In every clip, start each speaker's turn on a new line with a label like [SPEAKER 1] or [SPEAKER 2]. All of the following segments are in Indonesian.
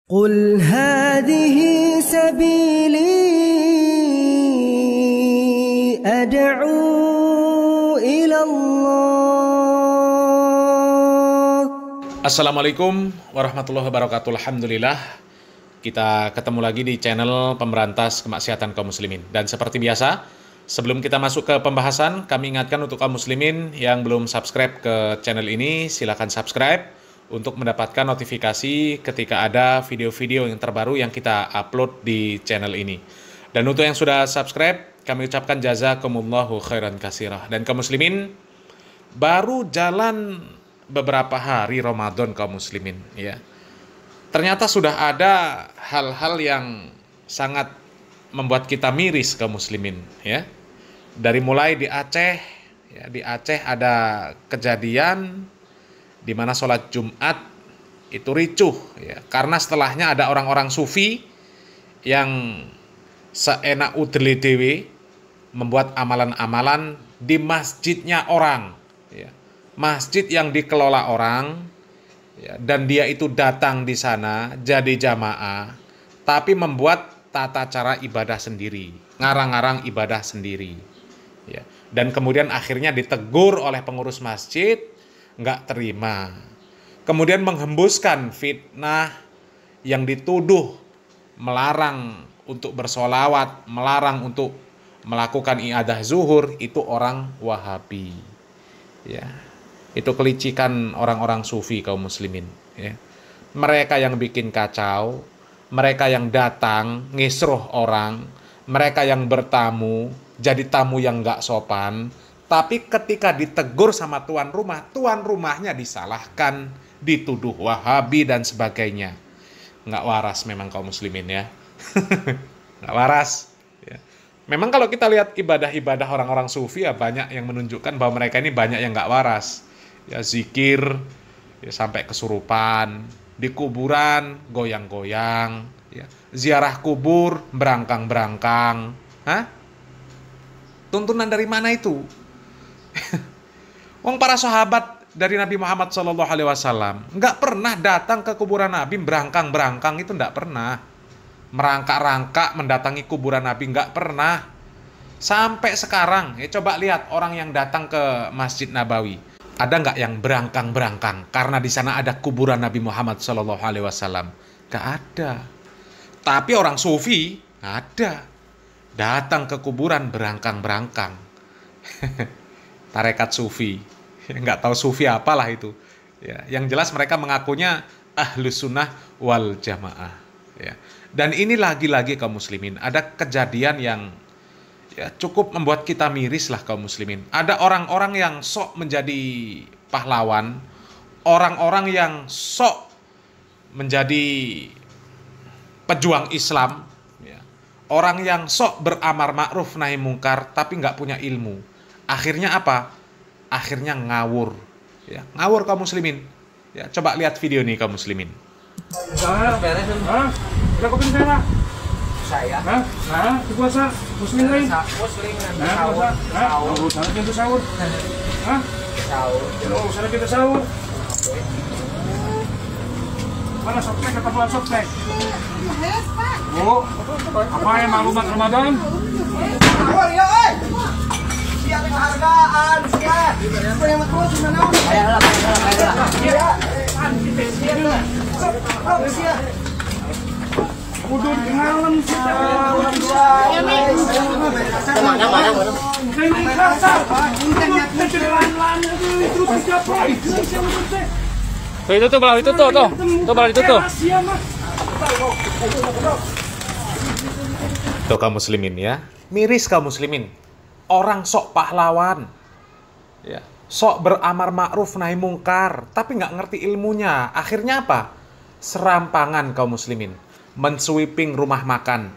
[SPEAKER 1] قل هذه سبيلي أدعو إلى الله.
[SPEAKER 2] Assalamualaikum warahmatullahi wabarakatuh. Alhamdulillah, kita ketemu lagi di channel pemberantas kemaksiatan kaum muslimin. Dan seperti biasa, sebelum kita masuk ke pembahasan, kami ingatkan untuk kaum muslimin yang belum subscribe ke channel ini, silakan subscribe untuk mendapatkan notifikasi ketika ada video-video yang terbaru yang kita upload di channel ini. Dan untuk yang sudah subscribe, kami ucapkan jazakumullahu khairan katsirah. Dan kaum muslimin, baru jalan beberapa hari Ramadan kaum muslimin, ya. Ternyata sudah ada hal-hal yang sangat membuat kita miris kaum muslimin, ya. Dari mulai di Aceh, ya, di Aceh ada kejadian di mana sholat Jumat itu ricuh, ya, karena setelahnya ada orang-orang sufi yang seenak udele dewe membuat amalan-amalan di masjidnya orang, ya. Masjid yang dikelola orang, ya, dan dia itu datang di sana jadi jamaah, tapi membuat tata cara ibadah sendiri, ngarang-ngarang ibadah sendiri, ya. Dan kemudian akhirnya ditegur oleh pengurus masjid, nggak terima. Kemudian menghembuskan fitnah yang dituduh melarang untuk bersolawat, melarang untuk melakukan ibadah zuhur, itu orang Wahabi, ya. Itu kelicikan orang-orang sufi kaum muslimin, ya. Mereka yang bikin kacau, mereka yang datang ngisruh orang, mereka yang bertamu jadi tamu yang nggak sopan. Tapi ketika ditegur sama tuan rumahnya disalahkan, dituduh Wahabi dan sebagainya. Nggak waras memang kaum muslimin, ya. Nggak waras, ya. Memang kalau kita lihat ibadah-ibadah orang-orang sufi, ya, banyak yang menunjukkan bahwa mereka ini banyak yang nggak waras. Ya, zikir, ya, sampai kesurupan, di kuburan goyang-goyang, ya. Ziarah kubur berangkang-berangkang. Hah? Tuntunan dari mana itu? Wong para sahabat dari Nabi Muhammad SAW nggak pernah datang ke kuburan Nabi berangkang-berangkang, itu nggak pernah. Merangkak-rangkak mendatangi kuburan Nabi, nggak pernah. Sampai sekarang, ya, coba lihat orang yang datang ke Masjid Nabawi, ada nggak yang berangkang-berangkang karena di sana ada kuburan Nabi Muhammad SAW? Nggak ada. Tapi orang sufi ada, datang ke kuburan berangkang-berangkang. Tarekat sufi, nggak tahu sufi apalah itu, ya. Yang jelas mereka mengakunya ahlus sunnah wal jamaah, ya. Dan ini lagi-lagi kaum muslimin, ada kejadian yang, ya, cukup membuat kita miris lah kaum muslimin. Ada orang-orang yang sok menjadi pahlawan, orang-orang yang sok menjadi pejuang Islam, ya. Orang yang sok beramar ma'ruf nahi mungkar tapi nggak punya ilmu. Akhirnya apa? Akhirnya ngawur, ya. Ngawur kaum muslimin, ya. Coba lihat video nih kaum muslimin.
[SPEAKER 3] Udah kopi saya, saya. Nah, puasa muslim lain. Muslim. Nah, puasa. Nah, sana pintu sahur. Hah? Sahur. Oh, sana pintu sahur. Mana softtek kata buat softtek? Oh, apa yang maklumat Ramadan? Sahur ya, oi. Siap penghargaan, siap. Apa yang maklumat gimana? Ayolah. Iya. Siap. Udah ngalem sih.
[SPEAKER 4] Itu tuh belah itu tuh belah itu tuh.
[SPEAKER 2] Tuh kaum muslimin, ya. Miris kaum muslimin. Orang sok pahlawan, ya, sok beramar ma'ruf nahi mungkar, tapi nggak ngerti ilmunya. Akhirnya apa? Serampangan kaum muslimin, mensweeping rumah makan.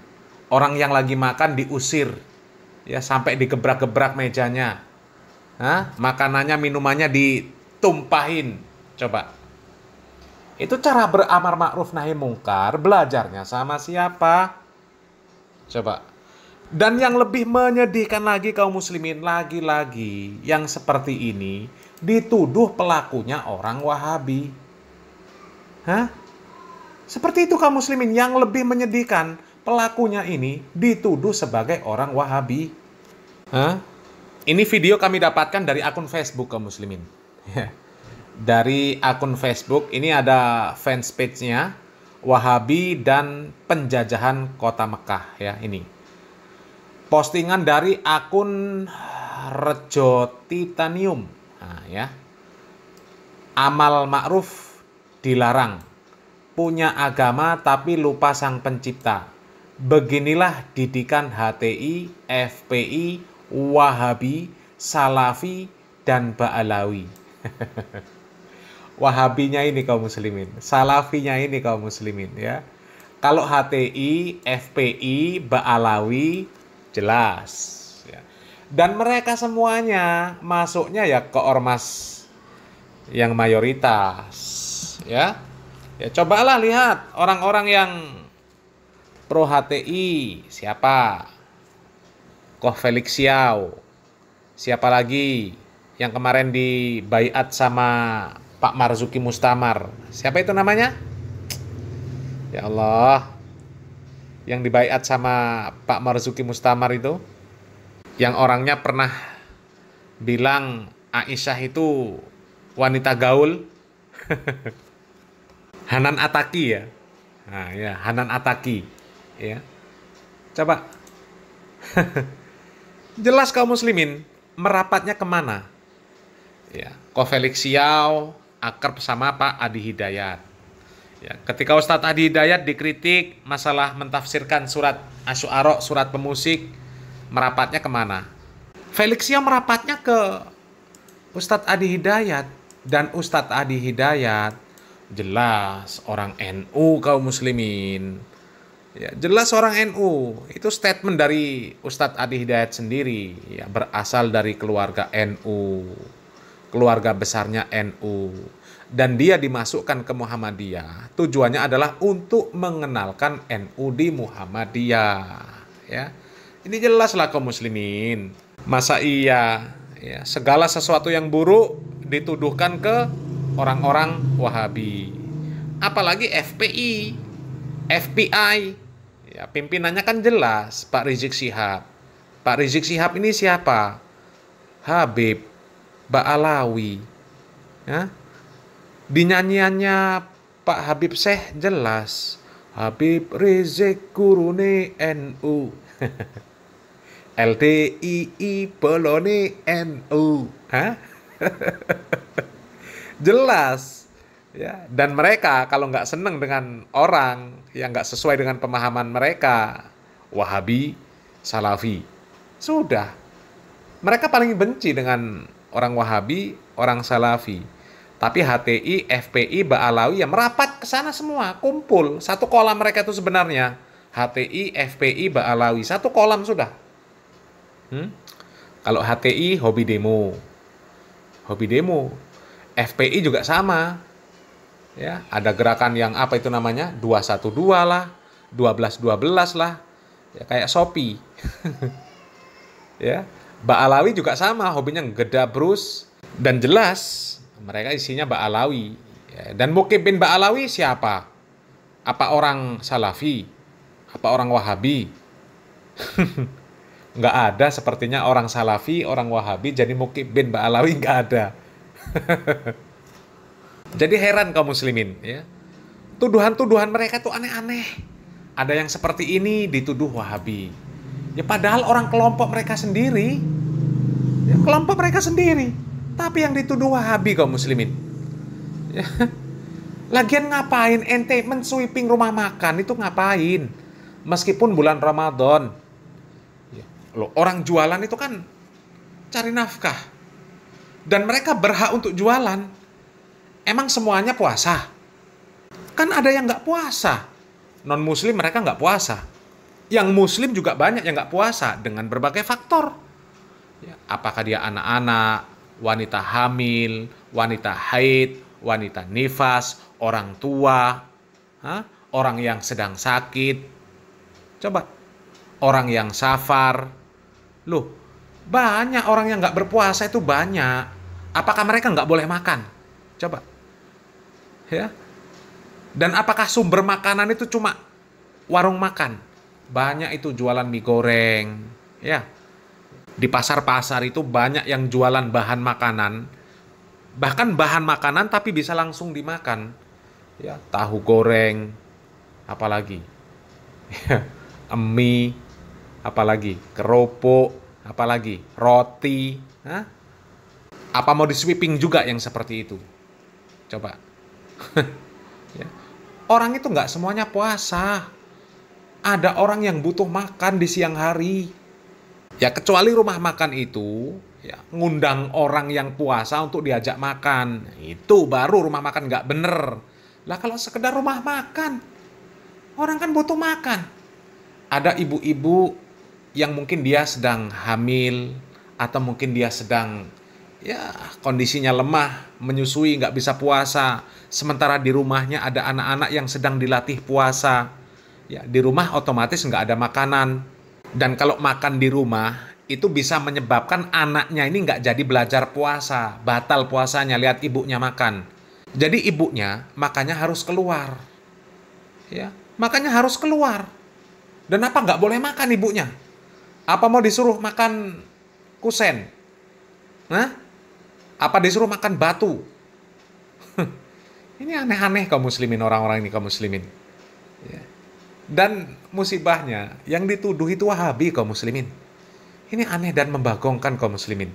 [SPEAKER 2] Orang yang lagi makan diusir, ya, sampai digebrak-gebrak mejanya. Hah? Makanannya, minumannya ditumpahin. Coba. Itu cara beramar ma'ruf nahi mungkar, belajarnya sama siapa? Coba. Dan yang lebih menyedihkan lagi kaum muslimin, lagi-lagi yang seperti ini dituduh pelakunya orang Wahabi. Hah? Seperti itu kaum muslimin. Yang lebih menyedihkan, pelakunya ini dituduh sebagai orang Wahabi. Ini video kami dapatkan dari akun Facebook kaum muslimin. Dari akun Facebook, ini ada fans page-nya, Wahabi dan Penjajahan Kota Mekah ya ini. Postingan dari akun Rejo Titanium. Nah, ya. Amal ma'ruf dilarang. Punya agama tapi lupa sang pencipta. Beginilah didikan HTI, FPI, Wahabi, Salafi, dan Ba'alawi. Wahabinya ini kaum muslimin, Salafinya ini kaum muslimin ya. Kalau HTI, FPI, Ba'alawi jelas ya. Dan mereka semuanya masuknya ya ke ormas yang mayoritas ya. Ya cobalah lihat orang-orang yang pro HTI siapa? Koh Felix Xiao. Siapa lagi yang kemarin dibaiat sama Pak Marzuki Mustamar? Siapa itu namanya? Ya Allah. Yang dibaiat sama Pak Marzuki Mustamar itu, yang orangnya pernah bilang Aisyah itu wanita gaul. Hanan Ataki ya. Nah, ya, Hanan Ataki ya. Coba. Jelas kaum muslimin merapatnya kemana? Ya, Koh Felix Xiao akrab sama Pak Adi Hidayat. Ya, ketika Ustadz Adi Hidayat dikritik masalah mentafsirkan surat Asy-Syu'ara, surat pemusik, merapatnya kemana? Felix Xiao merapatnya ke Ustadz Adi Hidayat. Dan Ustadz Adi Hidayat jelas orang NU kaum muslimin. Ya, jelas orang NU. Itu statement dari Ustadz Adi Hidayat sendiri. Ya, berasal dari keluarga NU. Keluarga besarnya NU. Dan dia dimasukkan ke Muhammadiyah. Tujuannya adalah untuk mengenalkan NU di Muhammadiyah. Ya, ini jelaslah kaum muslimin. Masa iya ya, segala sesuatu yang buruk dituduhkan ke orang-orang Wahabi. Apalagi FPI, FPI. Ya, pimpinannya kan jelas, Pak Rizik Syihab. Pak Rizik Syihab ini siapa? Habib Ba'alawi. Ya. Di nyanyiannya Pak Habib Syekh jelas, Habib Rizik gurune NU. LDII bolone NU. Hah? Jelas. Ya, dan mereka kalau nggak seneng dengan orang yang nggak sesuai dengan pemahaman mereka, Wahabi, Salafi, sudah. Mereka paling benci dengan orang Wahabi, orang Salafi. Tapi HTI, FPI, Ba'alawi ya merapat ke sana semua, kumpul. Satu kolam mereka itu sebenarnya. HTI, FPI, Ba'alawi, satu kolam sudah. Kalau HTI, hobi demo. Hobi demo. FPI juga sama. Ya, ada gerakan yang apa itu namanya? 212 lah, 1212 lah. Ya, kayak Shopee. Ya, Ba'alawi juga sama, hobinya gedabrus. Dan jelas mereka isinya Ba'alawi. Ya, dan Muqib bin Ba'alawi siapa? Apa orang Salafi? Apa orang Wahabi? Nggak ada sepertinya orang Salafi, orang Wahabi jadi Muqib bin Ba'alawi, nggak ada. Jadi heran kaum muslimin ya. Tuduhan-tuduhan mereka tuh aneh-aneh. Ada yang seperti ini dituduh Wahabi. Ya padahal orang kelompok mereka sendiri. Ya, kelompok mereka sendiri. Tapi yang dituduh Wahabi kaum muslimin. Ya. Lagian ngapain ente mensweeping rumah makan itu ngapain? Meskipun bulan Ramadan. Ya. Loh, orang jualan itu kan cari nafkah. Dan mereka berhak untuk jualan. Emang semuanya puasa? Kan ada yang nggak puasa. Non muslim mereka nggak puasa. Yang muslim juga banyak yang nggak puasa dengan berbagai faktor. Ya, apakah dia anak-anak, wanita hamil, wanita haid, wanita nifas, orang tua, orang yang sedang sakit. Coba, orang yang safar. Loh, banyak orang yang nggak berpuasa itu banyak. Apakah mereka nggak boleh makan? Coba. Ya. Dan apakah sumber makanan itu cuma warung makan? Banyak itu jualan mie goreng, ya. Di pasar-pasar itu banyak yang jualan bahan makanan, bahkan bahan makanan tapi bisa langsung dimakan. Ya, tahu goreng, apalagi, mie, apalagi, keropok, apalagi, roti. Hah? Apa mau di sweeping juga yang seperti itu? Coba. Ya. Orang itu nggak semuanya puasa. Ada orang yang butuh makan di siang hari. Ya kecuali rumah makan itu ya ngundang orang yang puasa untuk diajak makan. Itu baru rumah makan nggak bener. Lah kalau sekedar rumah makan, orang kan butuh makan. Ada ibu-ibu yang mungkin dia sedang hamil atau mungkin dia sedang ya kondisinya lemah, menyusui, nggak bisa puasa. Sementara di rumahnya ada anak-anak yang sedang dilatih puasa. Ya di rumah otomatis nggak ada makanan. Dan kalau makan di rumah, itu bisa menyebabkan anaknya ini nggak jadi belajar puasa. Batal puasanya, lihat ibunya makan. Jadi ibunya makanya harus keluar. Ya, makanya harus keluar. Dan apa nggak boleh makan ibunya? Apa mau disuruh makan kusen? Hah? Apa disuruh makan batu? Ini aneh-aneh kaum muslimin, orang-orang ini kaum muslimin. Ya. Dan musibahnya, yang dituduh itu Wahabi kaum muslimin. Ini aneh dan membagongkan kaum muslimin.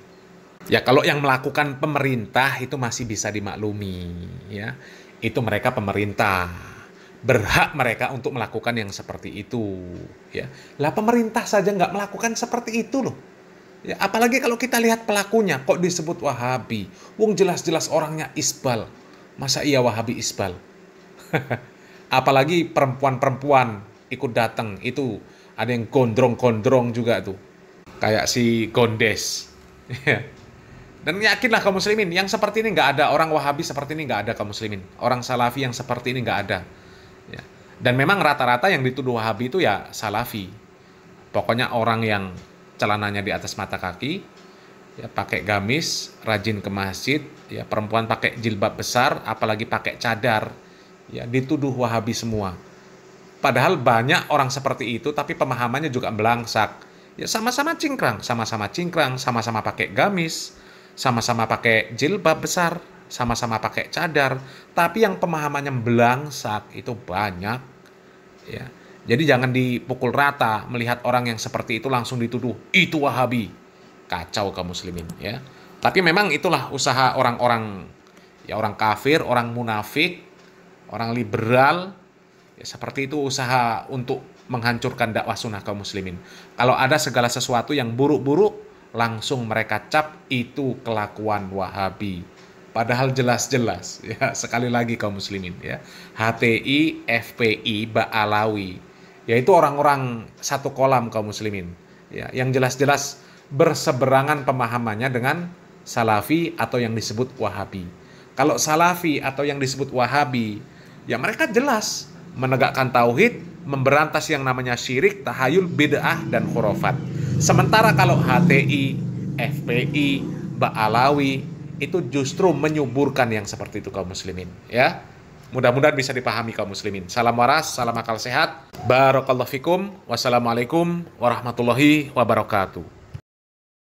[SPEAKER 2] Ya kalau yang melakukan pemerintah itu masih bisa dimaklumi. Ya, itu mereka pemerintah. Berhak mereka untuk melakukan yang seperti itu. Ya, lah pemerintah saja nggak melakukan seperti itu loh. Ya, apalagi kalau kita lihat pelakunya, kok disebut Wahabi. Wong jelas-jelas orangnya isbal. Masa iya Wahabi isbal? Apalagi perempuan-perempuan ikut datang, itu ada yang gondrong-gondrong juga tuh. Kayak si Gondes. Dan yakinlah kaum muslimin, yang seperti ini nggak ada. Orang Wahabi seperti ini nggak ada kaum muslimin. Orang Salafi yang seperti ini nggak ada. Ya. Dan memang rata-rata yang dituduh Wahabi itu ya Salafi. Pokoknya orang yang celananya di atas mata kaki, ya pakai gamis, rajin ke masjid, ya perempuan pakai jilbab besar, apalagi pakai cadar, ya dituduh Wahabi semua. Padahal banyak orang seperti itu, tapi pemahamannya juga belangsak. Ya sama-sama cingkrang, sama-sama pakai gamis, sama-sama pakai jilbab besar, sama-sama pakai cadar, tapi yang pemahamannya belangsak itu banyak. Ya, jadi jangan dipukul rata melihat orang yang seperti itu langsung dituduh itu Wahabi. Kacau kaum muslimin, ya. Tapi memang itulah usaha orang-orang, ya orang kafir, orang munafik, orang liberal, ya seperti itu usaha untuk menghancurkan dakwah sunnah kaum muslimin. Kalau ada segala sesuatu yang buruk-buruk, langsung mereka cap itu kelakuan Wahabi. Padahal jelas-jelas, ya sekali lagi kaum muslimin, ya HTI, FPI, Ba'alawi, yaitu orang-orang satu kolam kaum muslimin, ya yang jelas-jelas berseberangan pemahamannya dengan Salafi atau yang disebut Wahabi. Kalau Salafi atau yang disebut Wahabi, ya mereka jelas menegakkan tauhid, memberantas yang namanya syirik, tahayul, bid'ah, dan khurafat. Sementara kalau HTI, FPI, Ba'alawi, itu justru menyuburkan yang seperti itu kaum muslimin. Ya, mudah-mudahan bisa dipahami kaum muslimin. Salam waras, salam akal sehat. Barakallahu fikum. Wassalamualaikum warahmatullahi wabarakatuh.